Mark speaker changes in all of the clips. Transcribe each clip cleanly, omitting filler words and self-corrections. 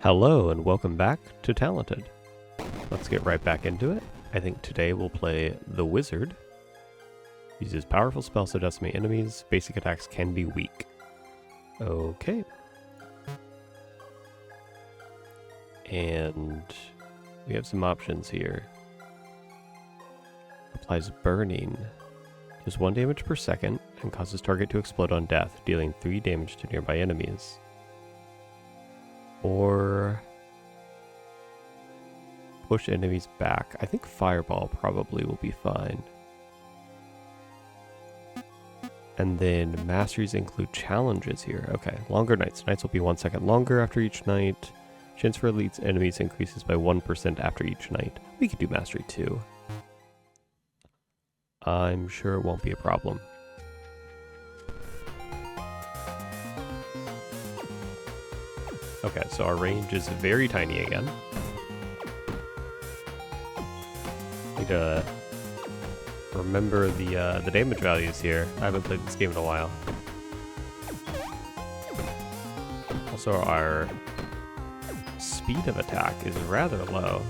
Speaker 1: Hello and welcome back to Talented. Let's get right back into it. I think today we'll play the Wizard. Uses powerful spells to decimate enemies. Basic attacks can be weak. Okay. And we have some options here. Applies burning. Does 1 damage per second and causes target to explode on death, dealing 3 damage to nearby enemies. Or push enemies back. I think Fireball probably will be fine. And then masteries include challenges here. Okay, longer nights. Nights will be 1 second longer after each night. Chance for elites enemies increases by 1% after each night. We could do mastery 2. I'm sure it won't be a problem. Okay, so our range is very tiny again. Need to remember the damage values here. I haven't played this game in a while. Also, our speed of attack is rather low.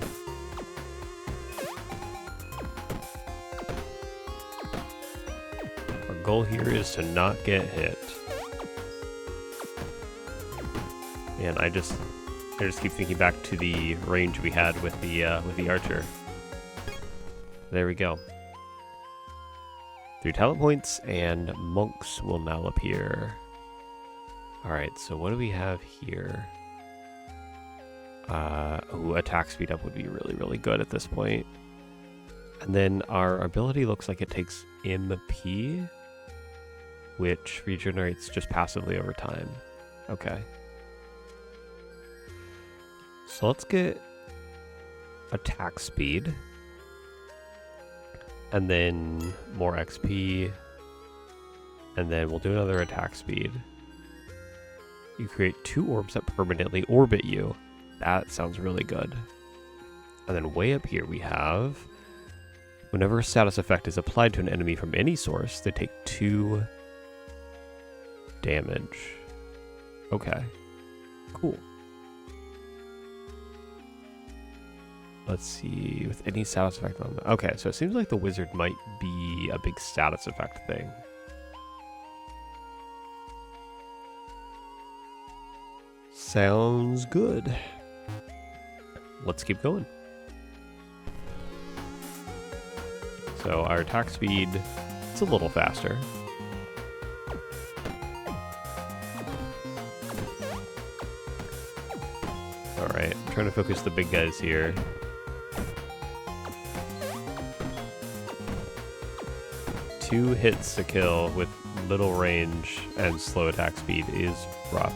Speaker 1: Our goal here is to not get hit. And I just keep thinking back to the range we had with the archer. There we go. 3 talent points, and monks will now appear. Alright, so what do we have here? Attack speed up would be really, really good at this point. And then our ability looks like it takes MP, which regenerates just passively over time. Okay. So let's get attack speed, and then more XP, and then we'll do another attack speed. You create 2 orbs that permanently orbit you. That sounds really good. And then way up here we have, whenever a status effect is applied to an enemy from any source, they take 2 damage. Okay, cool. Let's see, with any status effect on the... Okay, so it seems like the wizard might be a big status effect thing. Sounds good. Let's keep going. So our attack speed, it's a little faster. Alright, I'm trying to focus the big guys here. Two hits to kill with little range and slow attack speed is rough.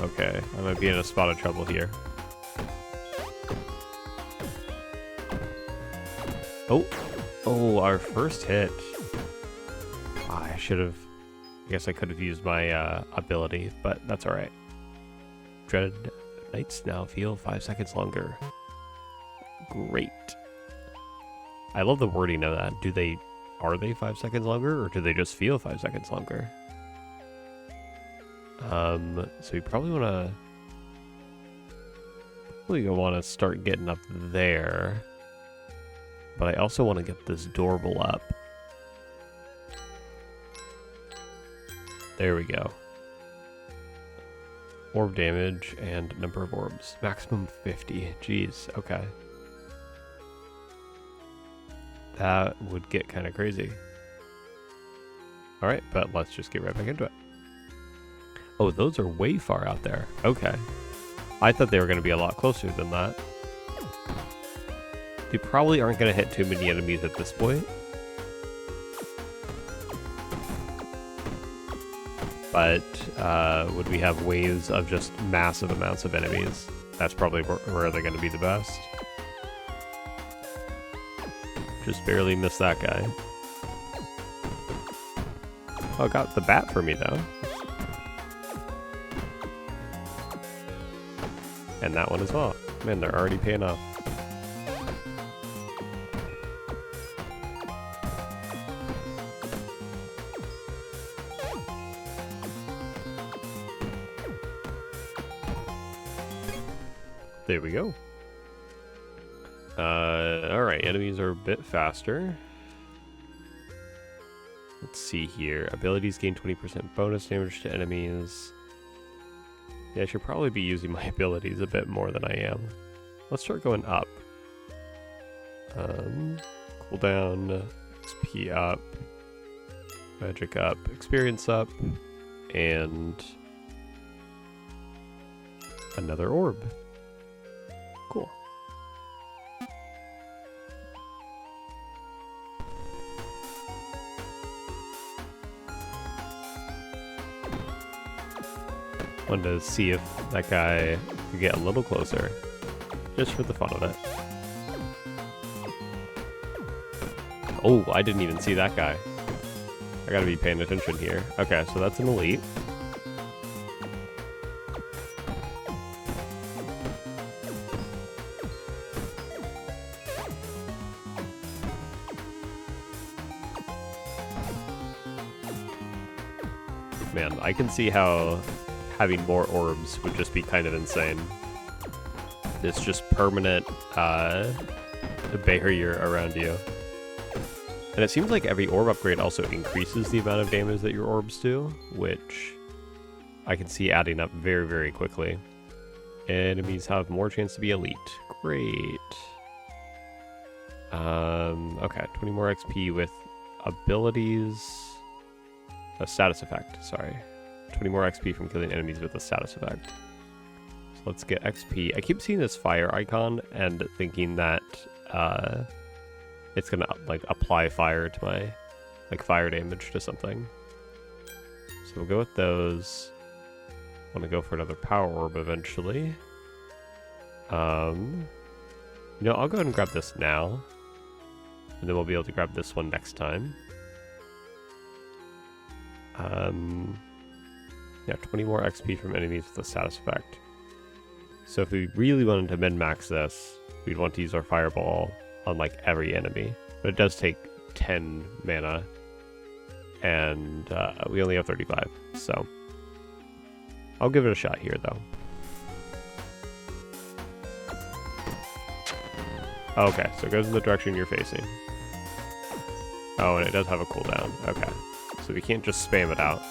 Speaker 1: Okay, I might be in a spot of trouble here. Oh, our first hit. I guess I could have used my ability, but that's alright. Dreaded nights now feel 5 seconds longer. Great. I love the wording of that. Are they 5 seconds longer, or do they just feel 5 seconds longer? So we probably want to start getting up there, but I also want to get this doorbell up. There we go. Orb damage and number of orbs. Maximum 50. Jeez, okay. That would get kind of crazy. Alright, but let's just get right back into it. Oh, those are way far out there. Okay. I thought they were going to be a lot closer than that. They probably aren't going to hit too many enemies at this point. But would we have waves of just massive amounts of enemies? That's probably where they're going to be the best. Just barely missed that guy. Oh, got the bat for me though. And that one as well. Man, they're already paying off. There we go. Alright, enemies are a bit faster. Let's see here. Abilities gain 20% bonus damage to enemies. Yeah, I should probably be using my abilities a bit more than I am. Let's start going up. Cooldown, XP up, magic up, experience up, and another orb. Cool. Wanted to see if that guy could get a little closer, just for the fun of it. Oh, I didn't even see that guy. I gotta be paying attention here. Okay, so that's an elite. Man, I can see how having more orbs would just be kind of insane. It's just permanent barrier around you. And it seems like every orb upgrade also increases the amount of damage that your orbs do, which I can see adding up very, very quickly. Enemies have more chance to be elite. Great. Okay, 20 more XP with abilities. A status effect, sorry. 20 more XP from killing enemies with a status effect. So let's get XP. I keep seeing this fire icon and thinking that it's gonna like apply fire to my fire damage to something. So we'll go with those. Want to go for another power orb eventually. You know, I'll go ahead and grab this now, and then we'll be able to grab this one next time. Yeah, 20 more XP from enemies with a status effect. So if we really wanted to min-max this, we'd want to use our fireball on like every enemy. But it does take 10 mana, and we only have 35, so I'll give it a shot here though. Okay, so it goes in the direction you're facing. Oh, and it does have a cooldown. Okay, so we can't just spam it out.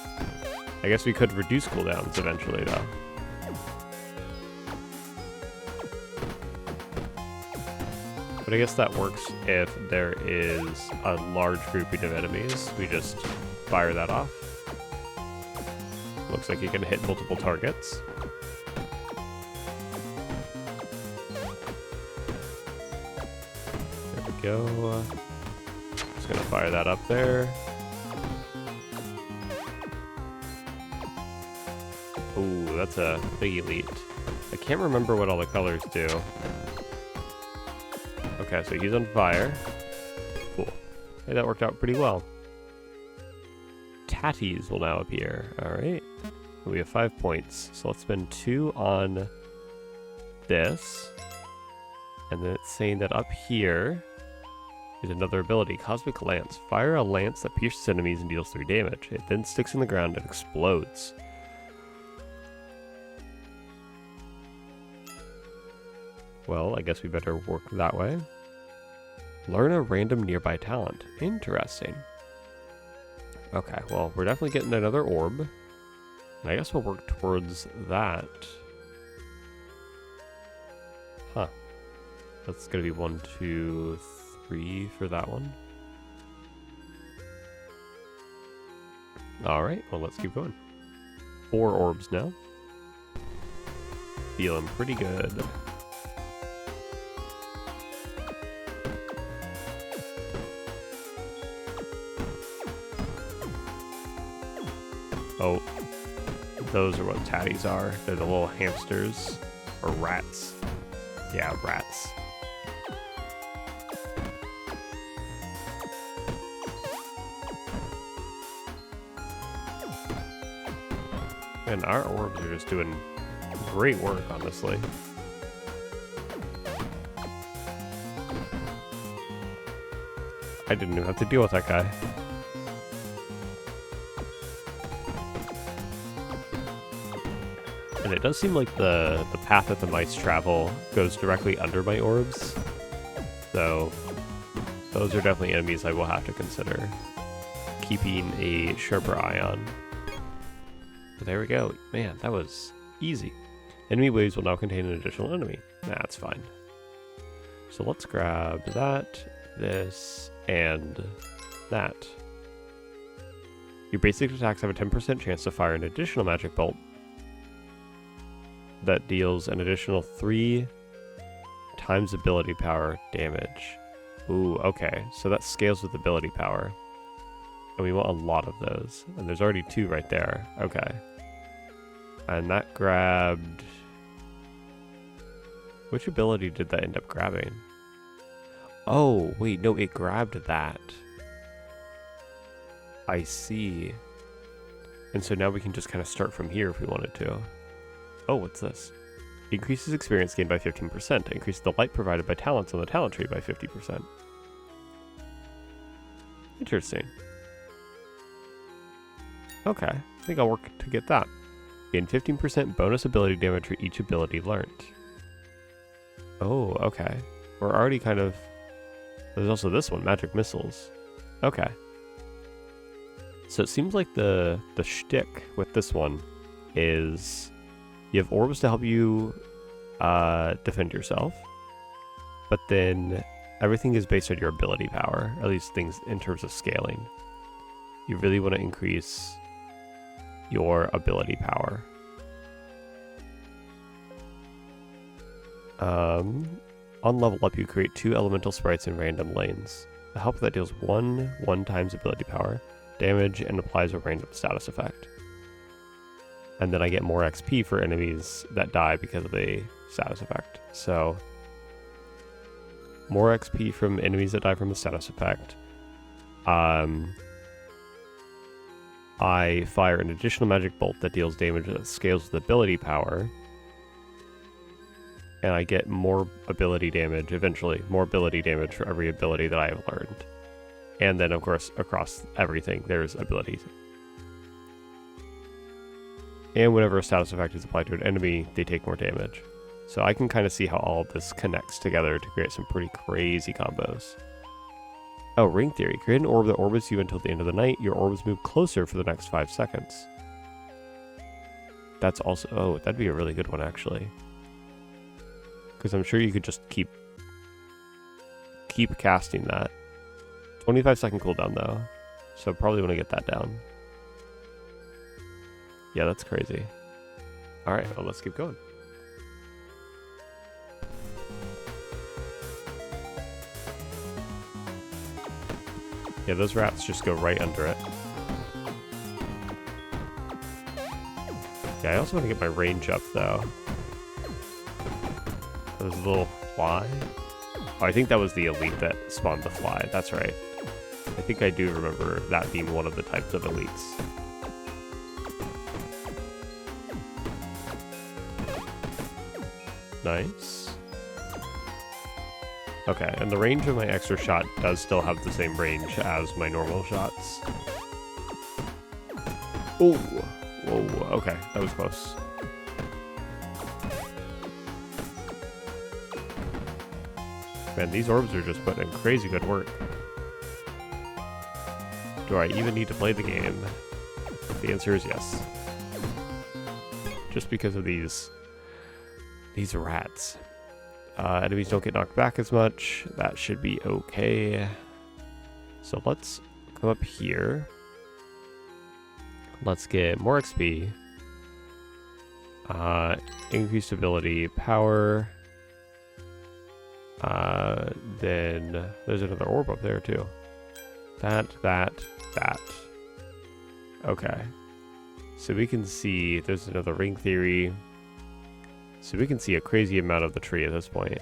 Speaker 1: I guess we could reduce cooldowns eventually though. But I guess that works if there is a large grouping of enemies. We just fire that off. Looks like you can hit multiple targets. There we go. Just gonna fire that up there. Ooh, that's a big elite. I can't remember what all the colors do. Okay, so he's on fire. Cool. Hey, that worked out pretty well. Tatties will now appear. Alright. We have 5 points. So let's spend 2 on this. And then it's saying that up here is another ability. Cosmic Lance. Fire a lance that pierces enemies and deals 3 damage. It then sticks in the ground and explodes. Well, I guess we better work that way. Learn a random nearby talent. Interesting. Okay, well, we're definitely getting another orb. And I guess we'll work towards that. Huh. That's gonna be 1, 2, 3 for that one. Alright, well, let's keep going. 4 orbs now. Feeling pretty good. Oh, those are what tatties are. They're the little hamsters. Or rats. Yeah, rats. And our orbs are just doing great work, honestly. I didn't even have to deal with that guy. And it does seem like the path that the mice travel goes directly under my orbs. So those are definitely enemies I will have to consider keeping a sharper eye on. But there we go. Man, that was easy. Enemy waves will now contain an additional enemy. That's fine. So let's grab that, this, and that. Your basic attacks have a 10% chance to fire an additional magic bolt that deals an additional 3 times ability power damage. Ooh, okay. So that scales with ability power. And we want a lot of those. And there's already 2 right there. Okay. And that grabbed... Which ability did that end up grabbing? Oh, wait, no, it grabbed that. I see. And so now we can just kind of start from here if we wanted to. Oh, what's this? Increases experience gained by 15%. Increases the light provided by talents on the talent tree by 50%. Interesting. Okay, I think I'll work to get that. Gain 15% bonus ability damage for each ability learned. Oh, okay. We're already kind of... There's also this one, magic missiles. Okay. So it seems like the shtick with this one is you have orbs to help you defend yourself, but then everything is based on your ability power, at least things in terms of scaling. You really want to increase your ability power. On level up, you create 2 elemental sprites in random lanes. A help that deals 1 times ability power damage and applies a random status effect. And then I get more XP for enemies that die because of a status effect. So, more XP from enemies that die from a status effect. I fire an additional magic bolt that deals damage that scales with ability power. And I get more ability damage, eventually. More ability damage for every ability that I have learned. And then, of course, across everything, there's abilities. And whenever a status effect is applied to an enemy, they take more damage. So I can kind of see how all of this connects together to create some pretty crazy combos. Oh, ring theory. Create an orb that orbits you until the end of the night. Your orbs move closer for the next 5 seconds. That's also... Oh, that'd be a really good one, actually. Because I'm sure you could just keep casting that. 25-second cooldown, though. So probably want to get that down. Yeah, that's crazy. Alright, well, let's keep going. Yeah, those rats just go right under it. Yeah, I also want to get my range up, though. There's a little fly. Oh, I think that was the elite that spawned the fly. That's right. I think I do remember that being one of the types of elites. Nice. Okay, and the range of my extra shot does still have the same range as my normal shots. Oh! Whoa, okay, that was close. Man, these orbs are just putting in crazy good work. Do I even need to play the game? The answer is yes. Just because of these rats. Enemies don't get knocked back as much. That should be okay. So let's come up here. Let's get more XP. Increased ability, power. Then there's another orb up there too. That. Okay. So we can see there's another ring theory. So we can see a crazy amount of the tree at this point.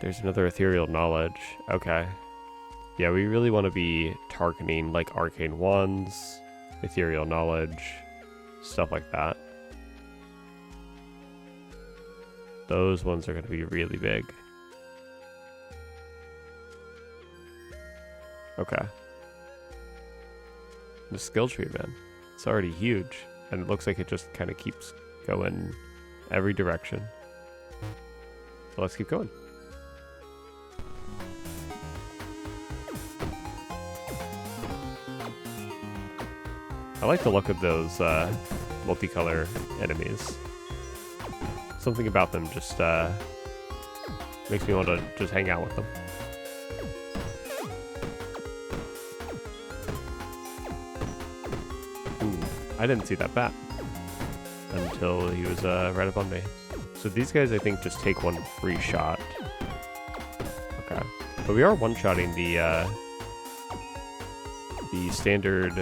Speaker 1: There's another ethereal knowledge. Okay. Yeah, we really want to be targeting like arcane wands, ethereal knowledge, stuff like that. Those ones are going to be really big. Okay. The skill tree, man. It's already huge. And it looks like it just kind of keeps going every direction. So let's keep going. I like the look of those multicolor enemies. Something about them just makes me want to just hang out with them. Ooh, I didn't see that bat until he was right up on me. So these guys, I think, just take one free shot. Okay, but we are one-shotting the standard.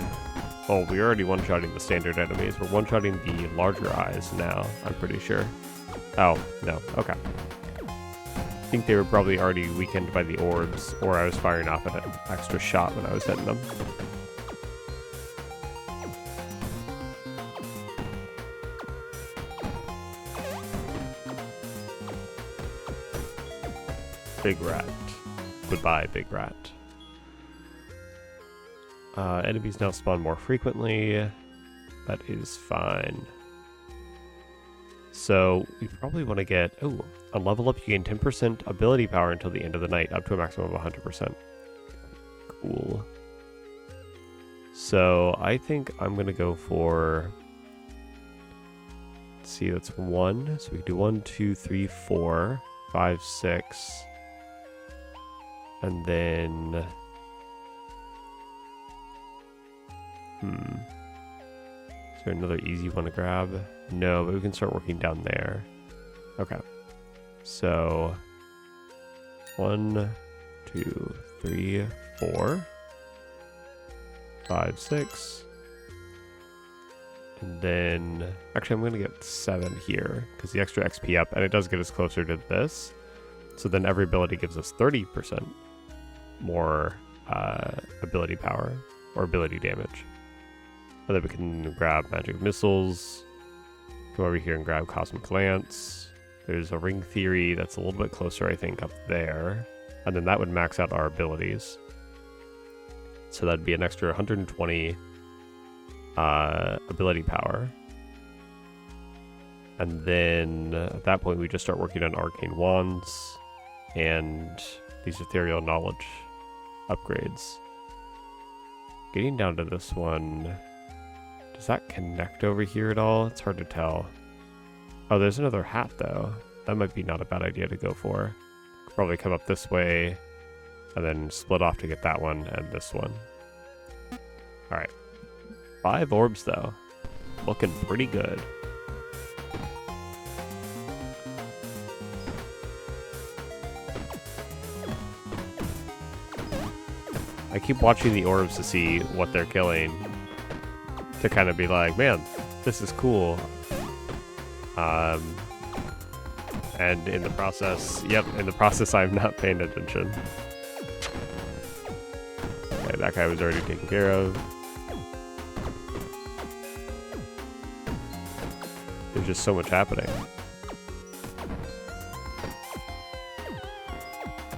Speaker 1: Oh, we're already one-shotting the standard enemies. We're one-shotting the larger eyes now, I'm pretty sure. Oh, no, okay. I think they were probably already weakened by the orbs, or I was firing off an extra shot when I was hitting them. Big rat. Goodbye, big rat. Enemies now spawn more frequently. That is fine. So we probably want to get... Oh, on level up you gain 10% ability power until the end of the night, up to a maximum of 100%. Cool. So I think I'm going to go for... Let's see, that's 1. So we can do 1, 2, 3, 4, 5, 6. And then... Is there another easy one to grab? No, but we can start working down there. Okay. So 1, 2, 3, 4, 5, 6. And then actually I'm gonna get 7 here because the extra XP up, and it does get us closer to this. So then every ability gives us 30% more ability power or ability damage. And then we can grab magic missiles, come over here and grab cosmic lance. There's a ring theory that's a little bit closer, I think, up there. And then that would max out our abilities. So that'd be an extra 120 ability power. And then at that point we just start working on arcane wands and these ethereal knowledge upgrades. Getting down to this one, does that connect over here at all? It's hard to tell. Oh, there's another hat though. That might be not a bad idea to go for. Could probably come up this way and then split off to get that one and this one. Alright. 5 orbs though. Looking pretty good. I keep watching the orbs to see what they're killing, to kind of be like, man, this is cool. And in the process, I'm not paying attention. Okay, that guy was already taken care of. There's just so much happening.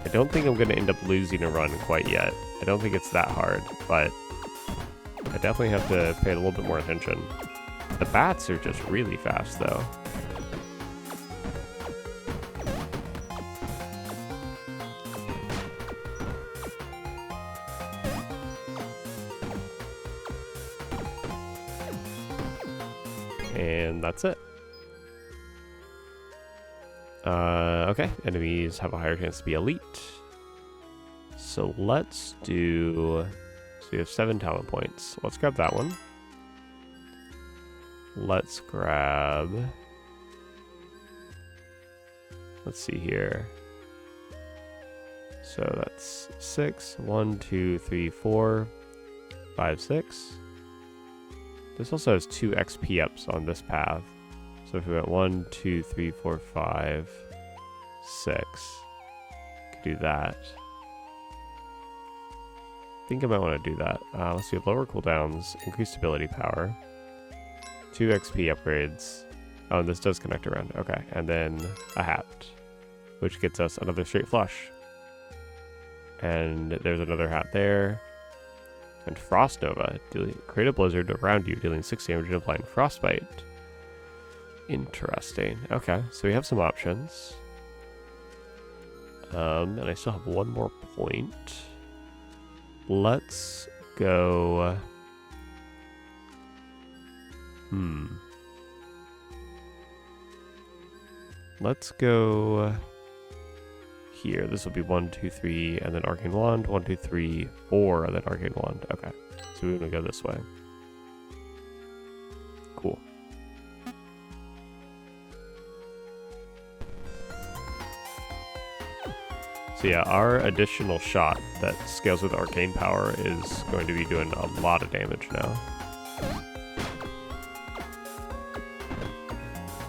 Speaker 1: I don't think I'm going to end up losing a run quite yet. I don't think it's that hard, but I definitely have to pay a little bit more attention. The bats are just really fast, though. And that's it. Okay, enemies have a higher chance to be elite. So let's do... So we have 7 talent points. Let's grab that one. Let's grab... Let's see here. So that's 6. 1, 2, 3, 4, 5, 6. This also has 2 XP ups on this path. So if we went 1, 2, 3, 4, 5, 6, could do that. I think I might want to do that. Let's see, lower cooldowns, increased ability power, 2 XP upgrades. Oh, and this does connect around. Okay, and then a hat, which gets us another straight flush. And there's another hat there. And Frost Nova. Create a blizzard around you, dealing 6 damage and applying frostbite. Interesting. Okay, so we have some options. And I still have one more point. Let's go... Let's go here. This will be 1, 2, 3, and then Arcane Wand. 1, 2, 3, 4, and then Arcane Wand. Okay, so we're gonna go this way. Cool. So yeah, our additional shot that scales with arcane power is going to be doing a lot of damage now.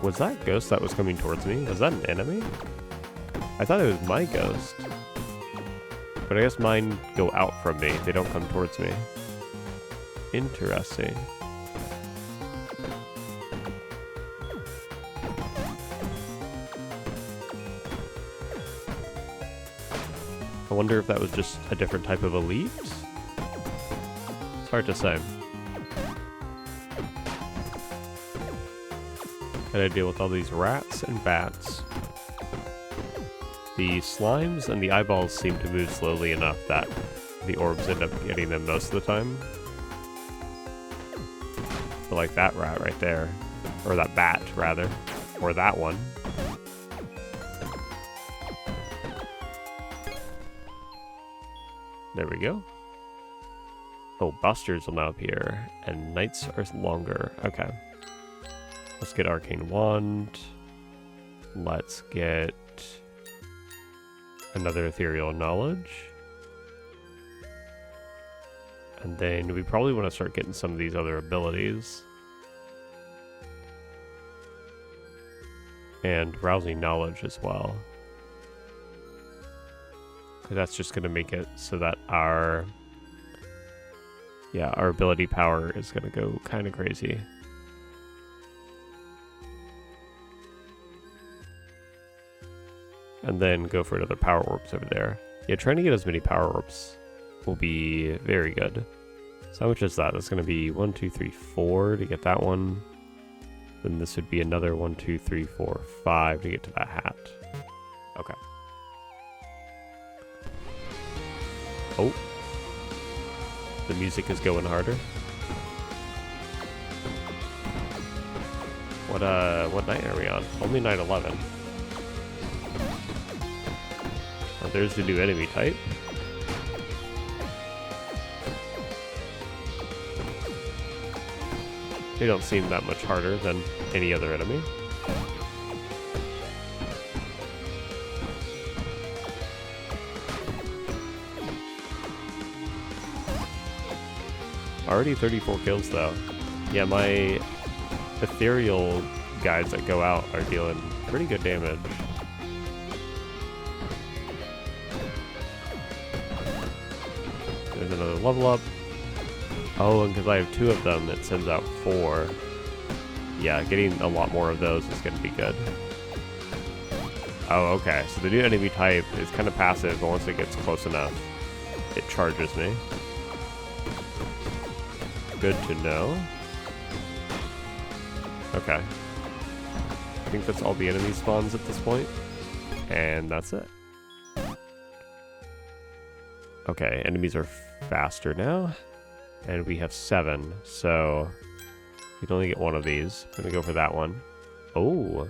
Speaker 1: Was that ghost that was coming towards me? Was that an enemy? I thought it was my ghost. But I guess mine go out from me. They don't come towards me. Interesting. I wonder if that was just a different type of elite? It's hard to say. Gotta deal with all these rats and bats. The slimes and the eyeballs seem to move slowly enough that the orbs end up getting them most of the time. But like that rat right there. Or that bat, rather. Or that one. There we go. Oh, busters will now appear, and nights are longer. Okay. Let's get Arcane Wand. Let's get another Ethereal Knowledge. And then we probably want to start getting some of these other abilities. And Rousing Knowledge as well. That's just going to make it so that our ability power is going to go kind of crazy. And then go for another power orbs over there. Yeah, trying to get as many power orbs will be very good. So how much is that? That's going to be 1, 2, 3, 4 to get that one. Then this would be another 1, 2, 3, 4, 5 to get to that hat. Okay. Oh, the music is going harder. What night are we on? Only night 11. Oh, there's the new enemy type. They don't seem that much harder than any other enemy. Already 34 kills though. Yeah, my ethereal guys that go out are dealing pretty good damage. There's another level up. Oh, and because I have 2 of them, it sends out 4. Yeah, getting a lot more of those is going to be good. Oh, okay. So the new enemy type is kind of passive, but once it gets close enough, it charges me. Good to know. Okay. I think that's all the enemy spawns at this point. And that's it. Okay, enemies are faster now. And we have 7, so you can only get 1 of these. I'm gonna go for that one. Oh.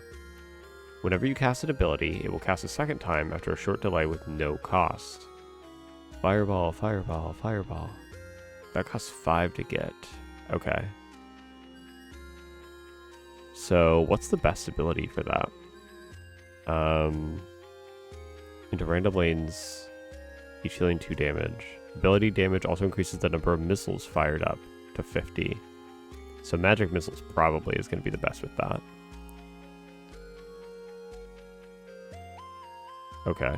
Speaker 1: Whenever you cast an ability, it will cast a second time after a short delay with no cost. Fireball, fireball, fireball. That costs 5 to get. Okay. So, what's the best ability for that? Into random lanes, each healing 2 damage. Ability damage also increases the number of missiles fired up to 50. So magic missiles probably is going to be the best with that. Okay.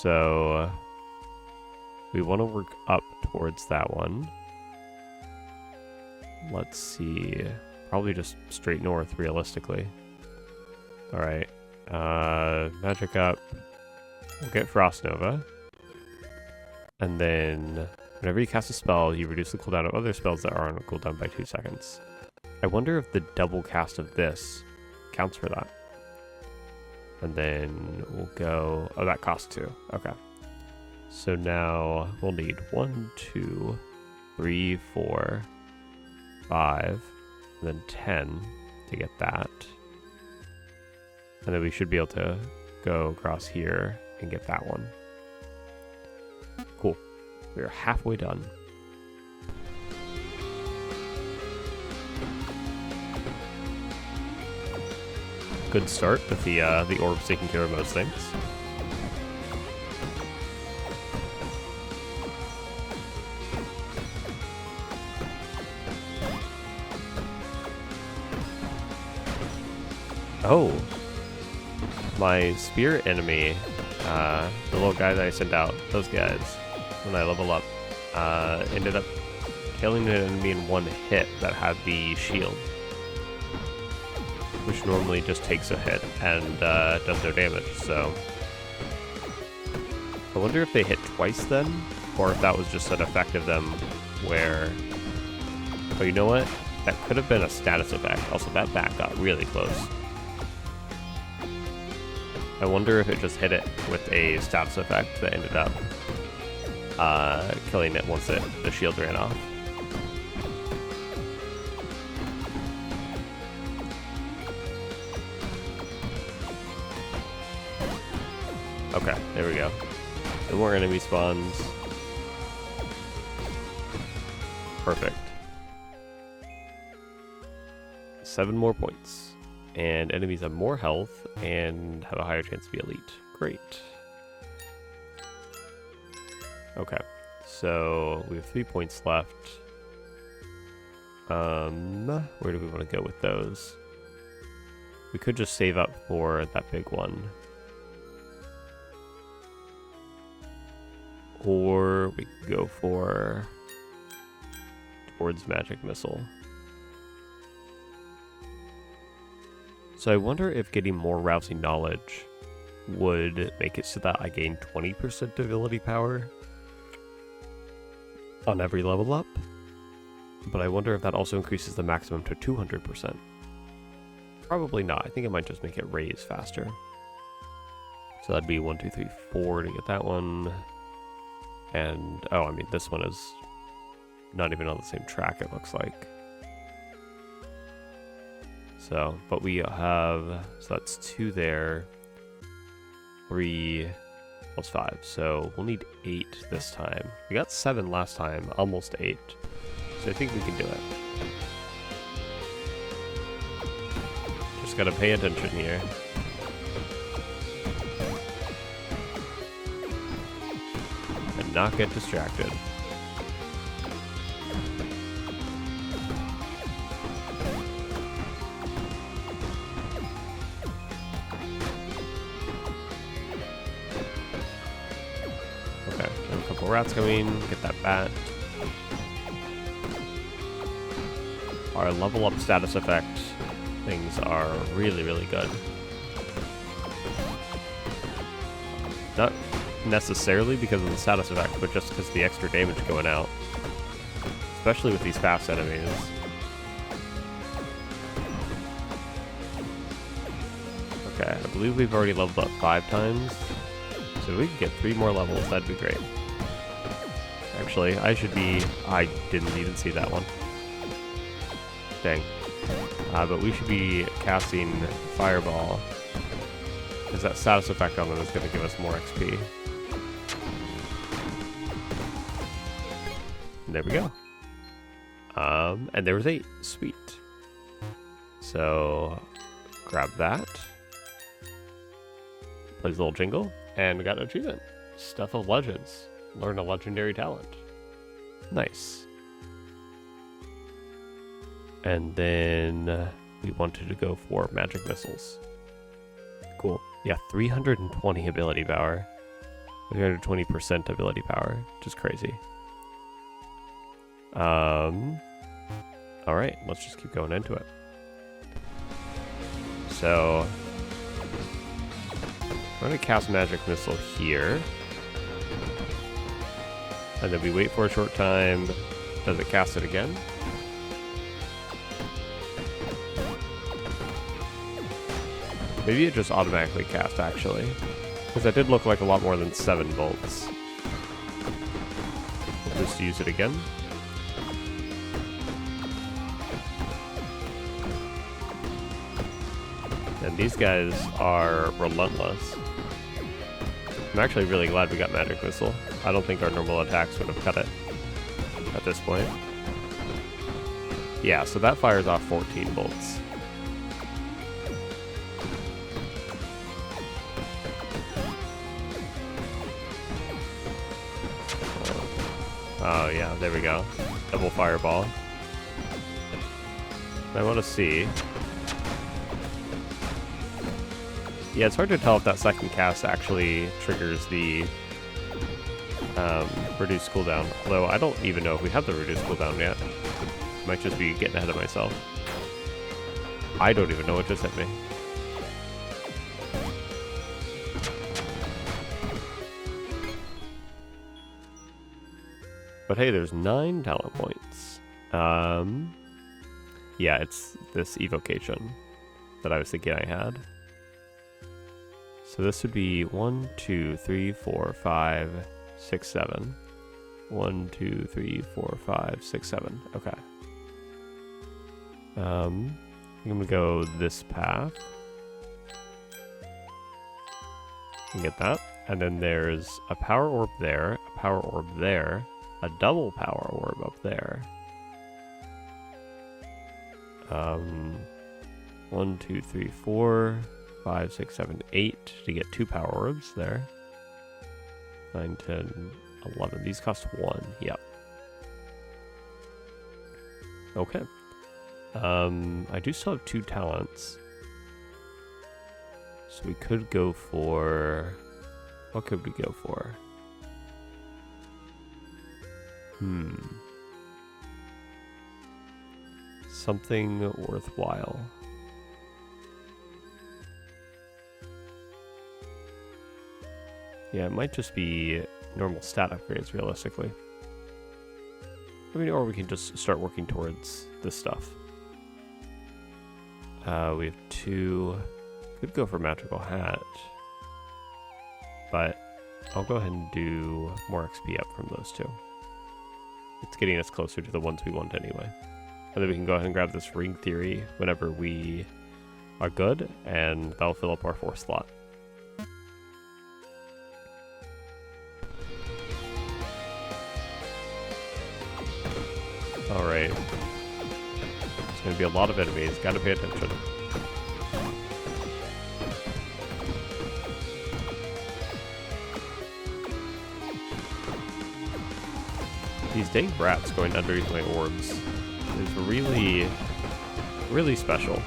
Speaker 1: So we want to work up towards that one. Let's see. Probably just straight north, realistically. Alright. Magic up. We'll get Frost Nova. And then whenever you cast a spell, you reduce the cooldown of other spells that are on a cooldown by 2 seconds. I wonder if the double cast of this counts for that. And then we'll go... Oh, that costs 2. Okay. So now we'll need 1, 2, 3, 4, 5, and then 10 to get that. And then we should be able to go across here and get that one. Cool. We're halfway done. Good start with the orbs taking care of most things. Oh, my spirit enemy, the little guy that I sent out, those guys, when I level up, ended up killing an enemy in one hit that had the shield, which normally just takes a hit and does no damage, so I wonder if they hit twice then, or if that was just an effect of them where, oh, you know what, that could have been a status effect. Also, that bat got really close. I wonder if it just hit it with a status effect that ended up killing it once the shield ran off. Okay, there we go. No more enemy spawns. Perfect. 7 more points. And enemies have more health and have a higher chance to be elite. Great. Okay, so we have 3 points left. Where do we want to go with those? We could just save up for that big one. Or we could go for towards magic missile. So I wonder if getting more rousing knowledge would make it so that I gain 20% ability power on every level up. But I wonder if that also increases the maximum to 200%. Probably not. I think it might just make it raise faster. So that'd be 1, 2, 3, 4 to get that one. And, oh, I mean, this one is not even on the same track, it looks like. So, but we have, so that's 2 there, 3 plus 5. So we'll need 8 this time. We got 7 last time, almost 8. So I think we can do it. Just gotta pay attention here. And not get distracted. Rats coming, get that bat. Our level up status effect things are really, really good. Not necessarily because of the status effect, but just because of the extra damage going out. Especially with these fast enemies. Okay, I believe we've already leveled up 5 times. So if we could get 3 more levels, that'd be great. Actually, I didn't even see that one. Dang. But we should be casting Fireball, because that status effect on them is going to give us more XP. And there we go. And there was 8. Sweet. So, grab that. Plays a little jingle, and we got an achievement. Stuff of Legends. Learn a legendary talent. Nice. And then we wanted to go for magic missiles. Cool. Yeah, 320 ability power. 320% ability power, which is crazy. Alright, let's just keep going into it. So, I'm going to cast magic missile here. And then we wait for a short time. Does it cast it again? Maybe it just automatically cast, actually. Because that did look like a lot more than 7 bolts. We'll just use it again. And these guys are relentless. I'm actually really glad we got Magic Missile. I don't think our normal attacks would have cut it at this point. Yeah, so that fires off 14 bolts. Oh yeah, there we go. Double fireball. I want to see. Yeah, it's hard to tell if that second cast actually triggers the reduced cooldown. Although I don't even know if we have the reduced cooldown yet. Might just be getting ahead of myself. I don't even know what just hit me. But hey, there's 9 talent points. Yeah, it's this evocation that I was thinking I had. So this would be 1, 2, 3, 4, 5, 6, 7. 1, 2, 3, 4, 5, 6, 7. Okay. I'm gonna go this path. And get that. And then there's a power orb there, a power orb there, a double power orb up there. 1, 2, 3, 4, 5, 6, 7, 8 to get 2 power orbs there. 9, 10, 11. These cost 1. Yep. Okay. I do still have 2 talents. So we could go for... What could we go for? Something worthwhile. Yeah, it might just be normal stat upgrades, realistically. I mean, or we can just start working towards this stuff. We have 2... Could go for Magical Hat. But I'll go ahead and do more XP up from those 2. It's getting us closer to the ones we want anyway. And then we can go ahead and grab this Ring Theory whenever we are good, and that'll fill up our 4th slot. Alright. There's going to be a lot of enemies. Gotta pay attention. These dang brats going underneath my orbs is really, really special.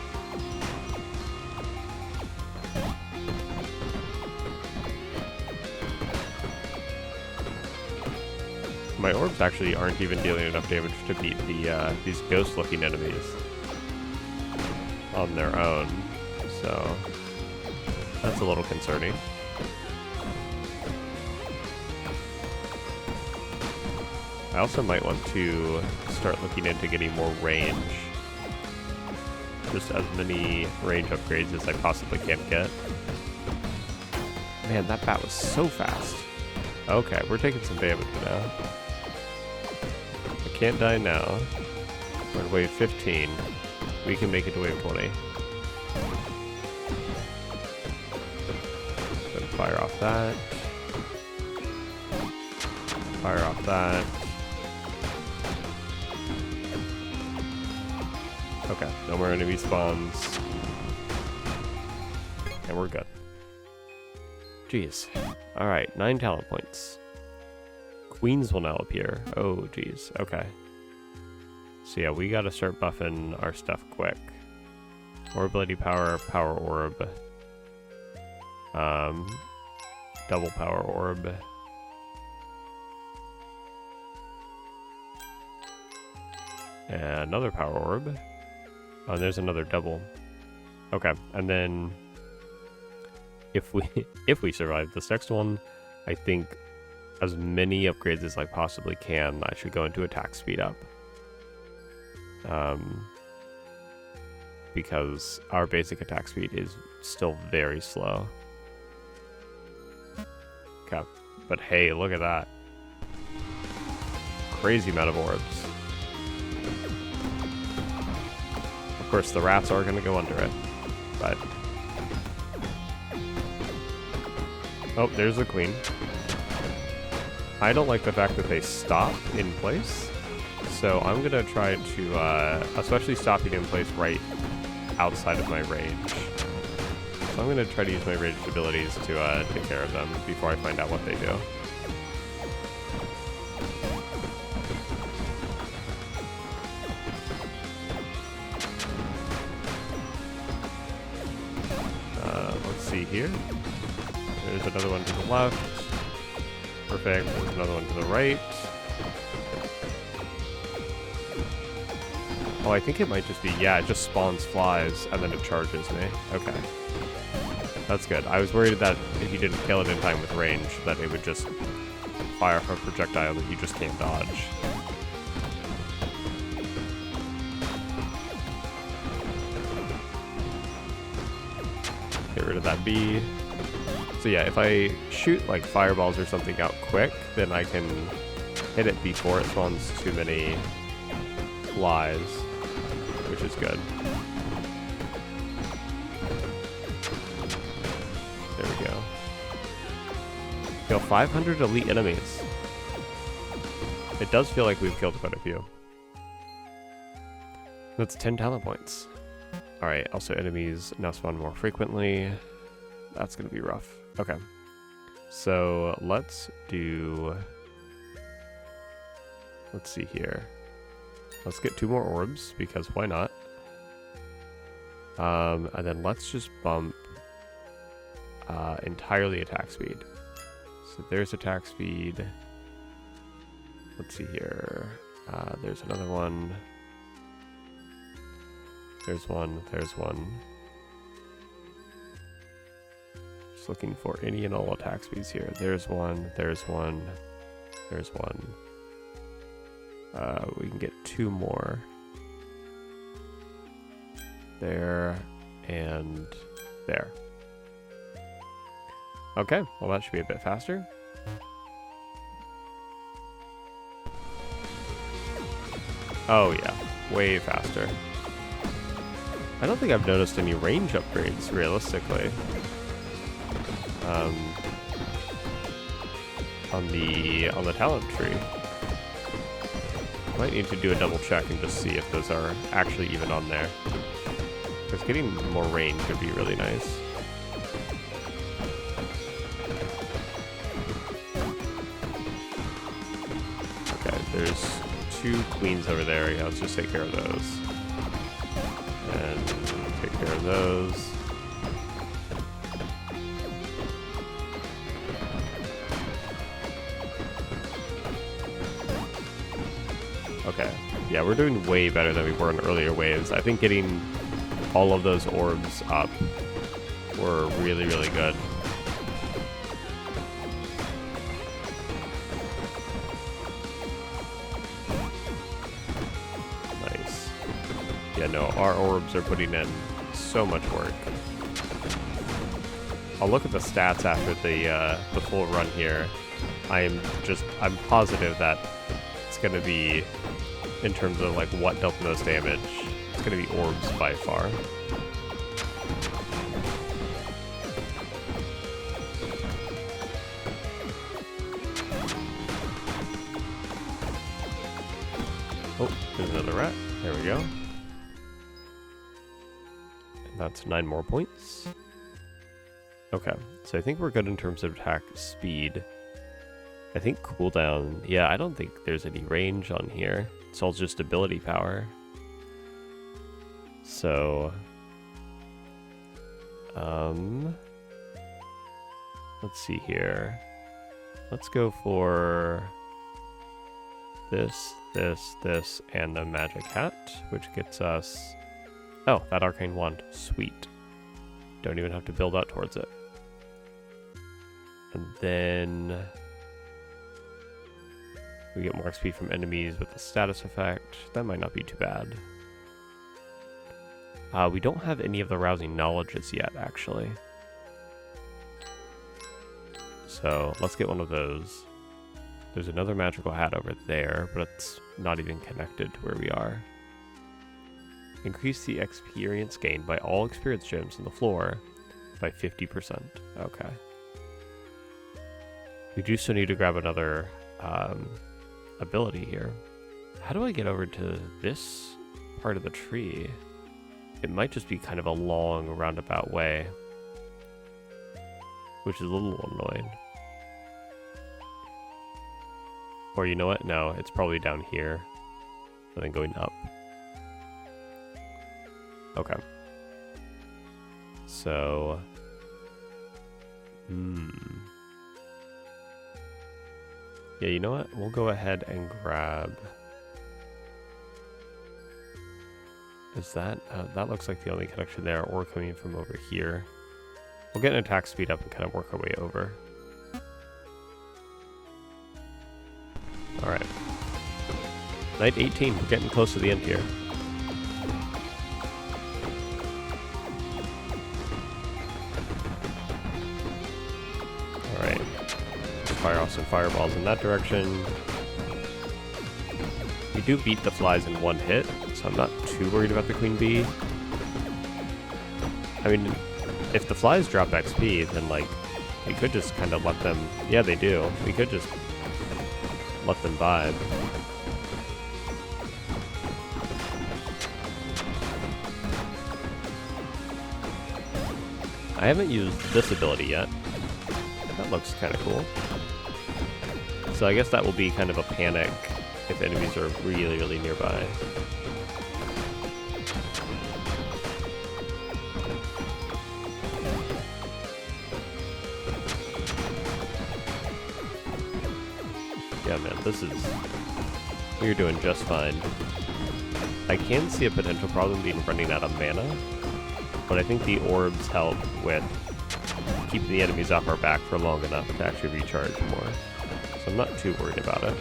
Speaker 1: My orbs actually aren't even dealing enough damage to beat the these ghost-looking enemies on their own, so that's a little concerning. I also might want to start looking into getting more range. Just as many range upgrades as I possibly can get. Man, that bat was so fast. Okay, we're taking some damage now. I can't die now. We're at wave 15. We can make it to wave 20. Gonna fire off that. Fire off that. Okay, no more enemy spawns. And we're good. Jeez. Alright, 9 talent points. Queens will now appear. Oh, jeez. Okay. So yeah, we gotta start buffing our stuff quick. More ability power, power orb. Double power orb. And another power orb. Oh, and there's another double. Okay, and then if we survive this next one, I think as many upgrades as I possibly can. I should go into attack speed up. Because our basic attack speed is still very slow. Okay, but hey, look at that. Crazy amount of orbs. Of course, the rats are going to go under it, but... Oh, there's the queen. I don't like the fact that they stop in place, so I'm going to try to, especially stopping in place right outside of my range. So I'm going to try to use my ranged abilities to take care of them before I find out what they do. Let's see here. There's another one to the left. Perfect. There's another one to the right. Oh, I think it might just be, yeah, it just spawns flies and then it charges me. Okay. That's good. I was worried that if you didn't kill it in time with range, that it would just fire off a projectile that you just can't dodge. Get rid of that bee. So yeah, if I shoot like fireballs or something out quick, then I can hit it before it spawns too many flies, which is good. There we go. Kill 500 elite enemies. It does feel like we've killed quite a few. That's 10 talent points. Alright, also enemies now spawn more frequently. That's gonna be rough. Okay. So let's do... Let's see here. Let's get 2 more orbs, because why not? And then let's just bump entirely attack speed. So there's attack speed. Let's see here. There's another one. There's one. There's one. Just looking for any and all attack speeds here. There's one. There's one. There's one. We can get 2 more. There and there. Okay, well that should be a bit faster. Oh yeah, way faster. I don't think I've noticed any range upgrades, realistically. On the talent tree. Might need to do a double check and just see if those are actually even on there. Because getting more range would be really nice. Okay, there's 2 queens over there. Yeah, let's just take care of those. And take care of those. Okay, yeah, we're doing way better than we were in earlier waves. I think getting all of those orbs up were really, really good. Nice. Yeah, no, our orbs are putting in so much work. I'll look at the stats after the full run here. I'm positive that it's going to be, in terms of like what dealt the most damage, it's going to be orbs by far. Oh, there's another rat. There we go. And that's 9 more points. Okay, so I think we're good in terms of attack speed. I think cooldown, yeah, I don't think there's any range on here. It's all just ability power. So, let's see here. Let's go for this, and the magic hat, which gets us, oh, that arcane wand, sweet. Don't even have to build out towards it. And then We get more XP from enemies with the status effect. That might not be too bad. We don't have any of the rousing knowledges yet, actually. So let's get one of those. There's another magical hat over there, but it's not even connected to where we are. Increase the experience gained by all experience gems on the floor by 50%. Okay. We do still need to grab another ability here. How do I get over to this part of the tree? It might just be kind of a long roundabout way, which is a little annoying. Or you know what? No, it's probably down here and then going up. Okay. So, yeah, you know what? We'll go ahead and grab... Is that... that looks like the only connection there, or coming from over here. We'll get an attack speed up and kind of work our way over. Alright. Night 18, we're getting close to the end here. Alright. Fire off some fireballs in that direction. We do beat the flies in one hit, so I'm not too worried about the queen bee. I mean, if the flies drop XP, then like, we could just kind of let them... Yeah, they do. We could just let them vibe. I haven't used this ability yet. That looks kind of cool. So I guess that will be kind of a panic if enemies are really, really nearby. Yeah, man, this is... You're doing just fine. I can see a potential problem being running out of mana, but I think the orbs help with keeping the enemies off our back for long enough to actually recharge more. So I'm not too worried about it.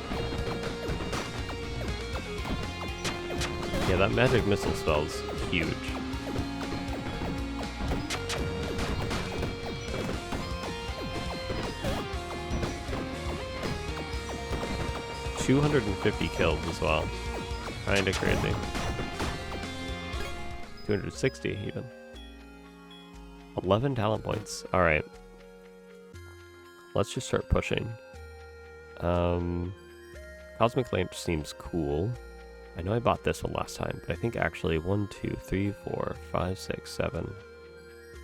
Speaker 1: Yeah, that magic missile spell's huge. $250 kills as well. Kinda crazy. 260 even. 11 talent points. Alright. Let's just start pushing. Cosmic Lamp seems cool. I know I bought this one last time, but I think actually 1, 2, 3, 4, 5, 6, 7,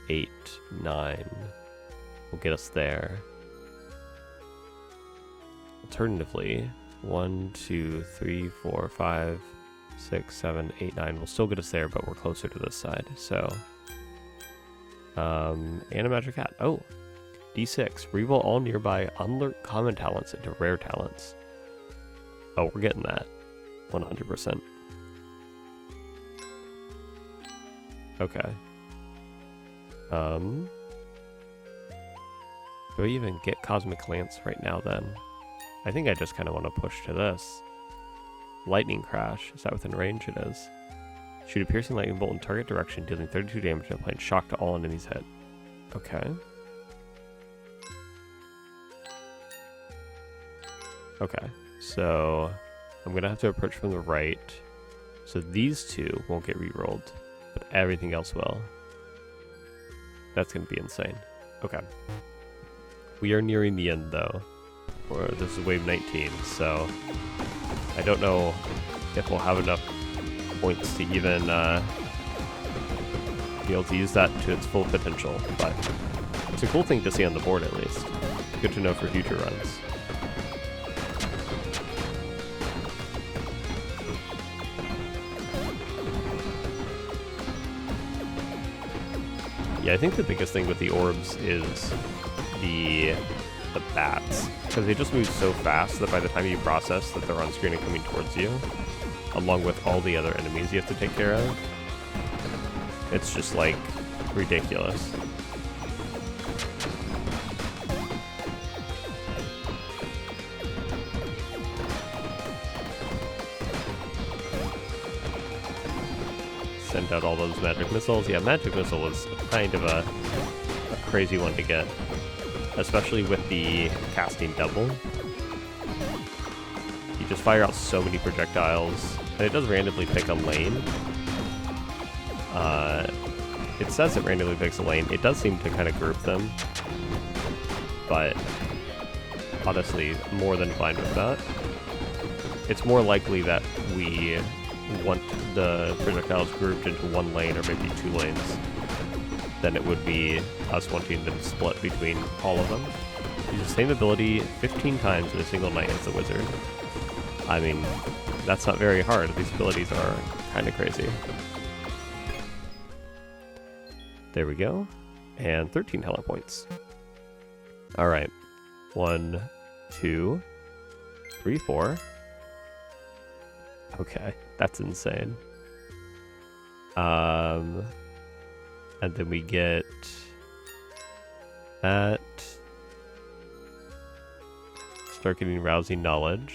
Speaker 1: 8, 9 will get us there. Alternatively, 1, 2, 3, 4, 5, 6, 7, 8, 9 will still get us there, but we're closer to this side, so... and a magic hat. Oh! D6. Reroll all nearby unlearned common talents into rare talents. Oh, we're getting that. 100%. Okay. Do I even get Cosmic Lance right now then? I think I just kind of want to push to this. Lightning Crash. Is that within range? It is. Shoot a piercing lightning bolt in target direction, dealing 32 damage and applying shock to all enemies hit. Okay. Okay, so I'm gonna have to approach from the right. So these two won't get re-rolled, but everything else will. That's gonna be insane. Okay. We are nearing the end though. This is wave 19, so I don't know if we'll have enough points to even be able to use that to its full potential, but it's a cool thing to see on the board at least. Good to know for future runs. Yeah, I think the biggest thing with the orbs is the bats, because they just move so fast that by the time you process that they're on screen and coming towards you, along with all the other enemies you have to take care of, it's just like ridiculous. sent out all those magic missiles. Yeah, magic missile was kind of a crazy one to get, especially with the casting double. You just fire out so many projectiles, and it does randomly pick a lane. It says it randomly picks a lane. It does seem to kind of group them, but honestly, more than fine with that. It's more likely that we want the projectiles grouped into one lane or maybe 2 lanes than it would be us wanting them split between all of them. Use the same ability 15 times in a single night as the wizard. I mean, that's not very hard. These abilities are kind of crazy. There we go. And 13 hella points. Alright. 1, 2, 3, 4. Okay, that's insane. And then we get that. Start getting rousing knowledge.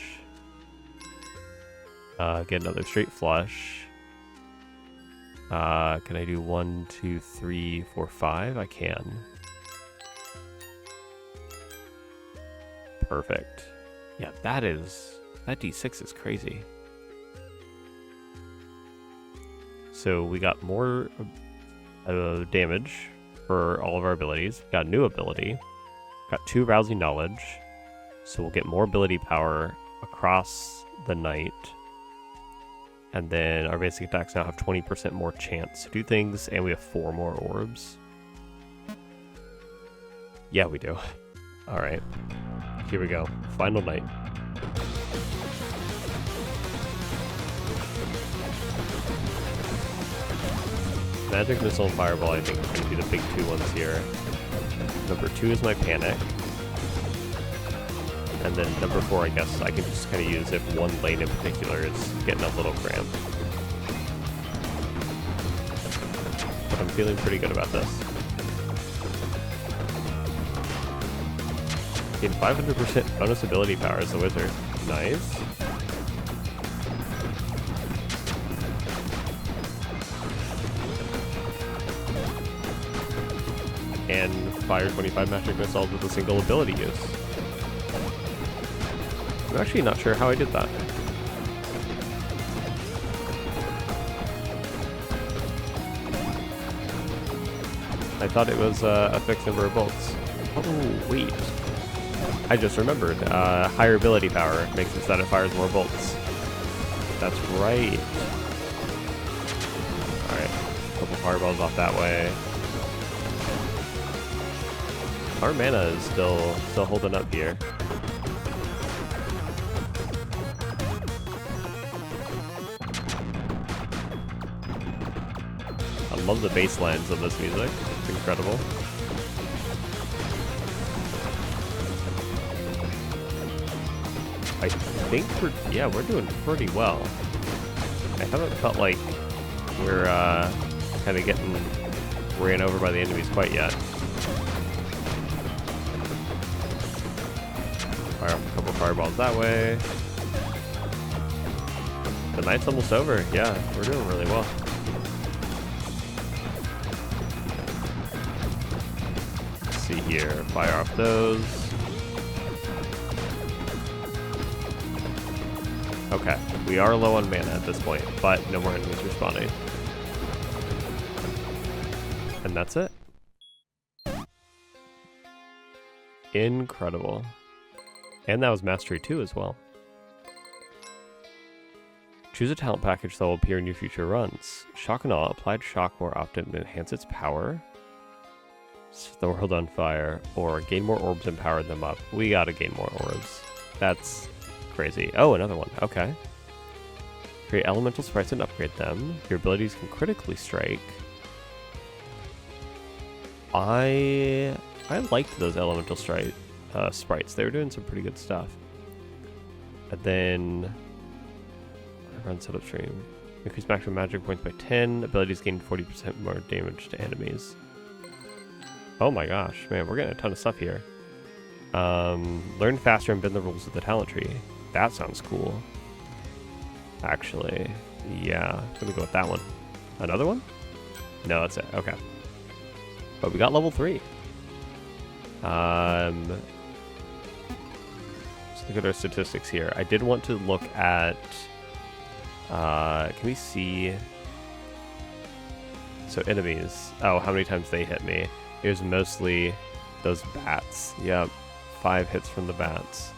Speaker 1: Get another straight flush. Can I do 1, 2, 3, 4, 5? I can. Perfect. Yeah, that D6 is crazy. So we got more damage for all of our abilities. Got a new ability. Got 2 rousing knowledge. So we'll get more ability power across the night. And then our basic attacks now have 20% more chance to do things, and we have 4 more orbs. Yeah, we do. Alright. Here we go. Final night. Magic Missile and Fireball, I think, are going to be the big 2 ones here. Number 2 is my Panic. And then number 4, I guess, I can just kind of use if one lane in particular is getting a little cramped. But I'm feeling pretty good about this. Gain 500% bonus ability power as a wizard. Nice. And fire 25 magic missiles with a single ability use. I'm actually not sure how I did that. I thought it was a fixed number of bolts. Oh, wait. I just remembered. Higher ability power makes it so that it fires more bolts. That's right. Alright. A couple fireballs off that way. Our mana is still holding up here. I love the bass lines of this music. It's incredible. I think we're doing pretty well. I haven't felt like we're kind of getting ran over by the enemies quite yet. Fire off a couple fireballs that way. The night's almost over. Yeah, we're doing really well. Let's see here. Fire off those. Okay, we are low on mana at this point, but no more enemies respawning. And that's it. Incredible. And that was Mastery 2 as well. Choose a talent package that will appear in your future runs. Shock and Awe. Applied shock more often to enhance its power. Set the world on fire. Or gain more orbs and power them up. We gotta gain more orbs. That's crazy. Oh, another one. Okay. Create elemental sprites and upgrade them. Your abilities can critically strike. I liked those elemental sprites. They were doing some pretty good stuff. And then run setup stream. Increase maximum magic points by 10. Abilities gain 40% more damage to enemies. Oh my gosh, man, we're getting a ton of stuff here. Learn faster and bend the rules of the talent tree. That sounds cool. Actually, yeah, I'm gonna go with that one. Another one? No, that's it. Okay. But we got level 3. Let's look at our statistics here. I did want to look at... can we see... So enemies. Oh, how many times they hit me. It was mostly those bats. Yep. 5 hits from the bats.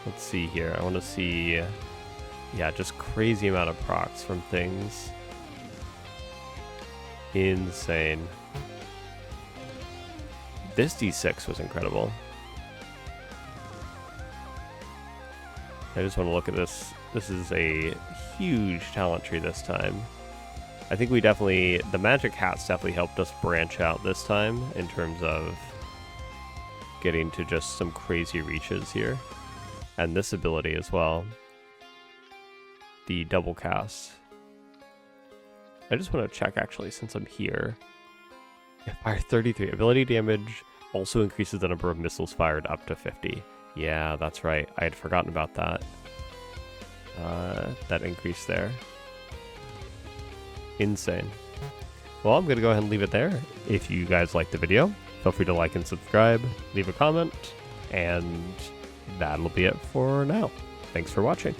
Speaker 1: Let's see here. I want to see... Yeah, just crazy amount of procs from things. Insane. This D6 was incredible. I just want to look at this. This is a huge talent tree this time. I think we definitely... The magic hats definitely helped us branch out this time in terms of getting to just some crazy reaches here. And this ability as well. The double cast. I just want to check actually since I'm here. Yeah, fire 33. Ability damage also increases the number of missiles fired up to 50. Yeah, that's right. I had forgotten about that. That increase there. Insane. Well, I'm going to go ahead and leave it there. If you guys liked the video, feel free to like and subscribe, leave a comment, and that'll be it for now. Thanks for watching.